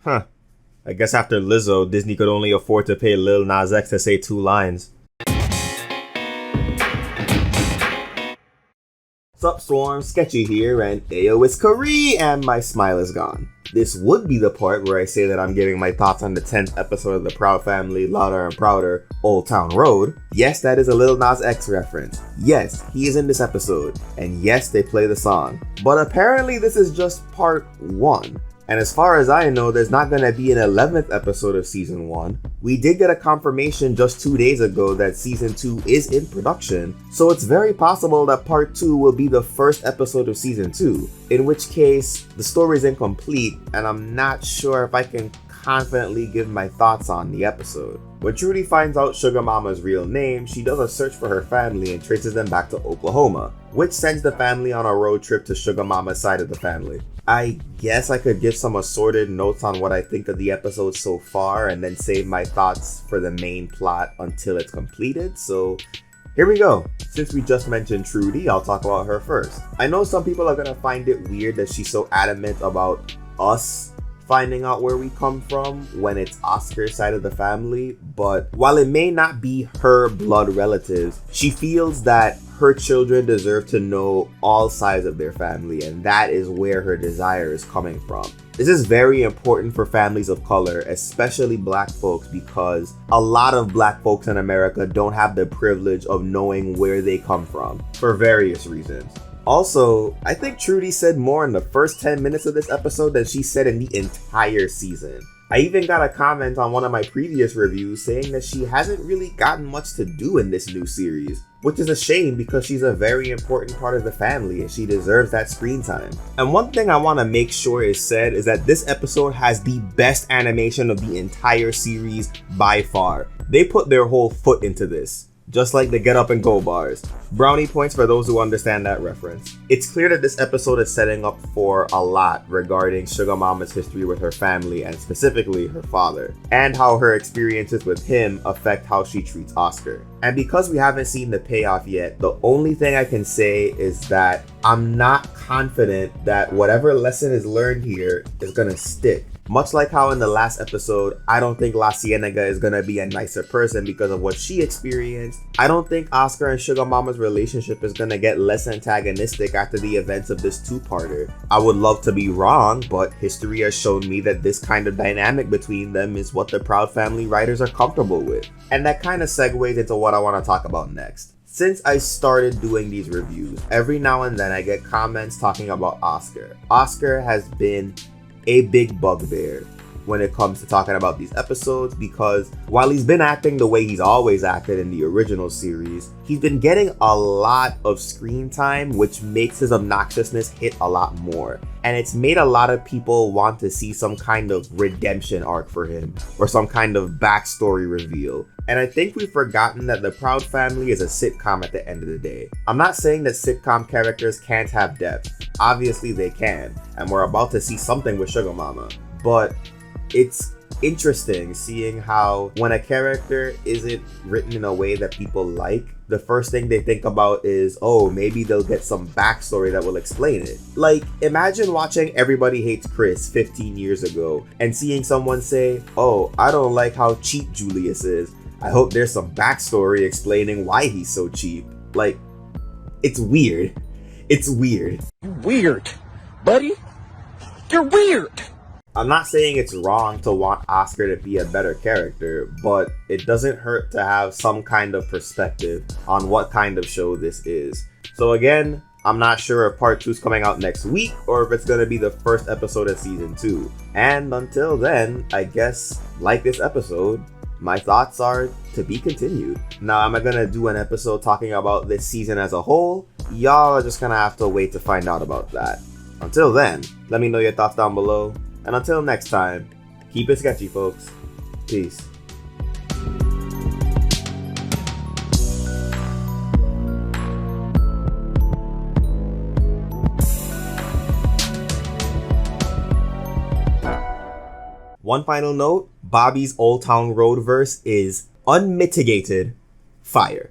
Huh. I guess after Lizzo, Disney could only afford to pay Lil Nas X to say 2 lines. Sup Swarm, Sketchy here, and ayo, it's Kari, and my smile is gone. This would be the part where I say that I'm giving my thoughts on the 10th episode of the Proud Family, Louder and Prouder, Old Town Road. Yes, that is a Lil Nas X reference. Yes, he is in this episode, and yes, they play the song. But apparently this is just part 1. And as far as I know, there's not going to be an 11th episode of Season 1. We did get a confirmation just 2 days ago that Season 2 is in production, so it's very possible that Part 2 will be the first episode of Season 2, in which case, the story is incomplete, and I'm not sure if I can confidently give my thoughts on the episode. When Trudy finds out Sugar Mama's real name, she does a search for her family and traces them back to Oklahoma, which sends the family on a road trip to Sugar Mama's side of the family. I guess I could give some assorted notes on what I think of the episode so far and then save my thoughts for the main plot until it's completed, so here we go. Since we just mentioned Trudy, I'll talk about her first. I know some people are gonna find it weird that she's so adamant about us finding out where we come from when it's Oscar's side of the family, but while it may not be her blood relatives, she feels that her children deserve to know all sides of their family, and that is where her desire is coming from. This is very important for families of color, especially Black folks, because a lot of Black folks in America don't have the privilege of knowing where they come from for various reasons. Also, I think Trudy said more in the first 10 minutes of this episode than she said in the entire season. I even got a comment on one of my previous reviews saying that she hasn't really gotten much to do in this new series, which is a shame because she's a very important part of the family and she deserves that screen time. And one thing I want to make sure is said is that this episode has the best animation of the entire series by far. They put their whole foot into this, just like the Get Up and Go bars. Brownie points for those who understand that reference. It's clear that this episode is setting up for a lot regarding Sugar Mama's history with her family and specifically her father, and how her experiences with him affect how she treats Oscar. And because we haven't seen the payoff yet, the only thing I can say is that I'm not confident that whatever lesson is learned here is gonna stick. Much like how in the last episode, I don't think La Cienega is gonna be a nicer person because of what she experienced. I don't think Oscar and Sugar Mama's relationship is gonna get less antagonistic after the events of this two-parter. I would love to be wrong, but history has shown me that this kind of dynamic between them is what the Proud Family writers are comfortable with. And that kind of segues into what I want to talk about next. Since I started doing these reviews, every now and then I get comments talking about Oscar. Oscar has been a big bugbear when it comes to talking about these episodes because while he's been acting the way he's always acted in the original series, he's been getting a lot of screen time, which makes his obnoxiousness hit a lot more. And it's made a lot of people want to see some kind of redemption arc for him or some kind of backstory reveal. And I think we've forgotten that the Proud Family is a sitcom at the end of the day. I'm not saying that sitcom characters can't have depth. Obviously they can, and we're about to see something with Sugar Mama. But it's interesting seeing how when a character isn't written in a way that people like, the first thing they think about is, oh, maybe they'll get some backstory that will explain it. Like, imagine watching Everybody Hates Chris 15 years ago and seeing someone say, oh, I don't like how cheap Julius is. I hope there's some backstory explaining why he's so cheap. Like, it's weird. It's weird. You're weird, buddy. You're weird. I'm not saying it's wrong to want Oscar to be a better character, but it doesn't hurt to have some kind of perspective on what kind of show this is. So again, I'm not sure if part 2 is coming out next week or if it's going to be the first episode of season 2. And until then, I guess, like this episode, my thoughts are to be continued. Now, am I going to do an episode talking about this season as a whole? Y'all are just going to have to wait to find out about that. Until then, let me know your thoughts down below. And until next time, keep it sketchy, folks. Peace. One final note, Bobby's Old Town Road verse is unmitigated fire.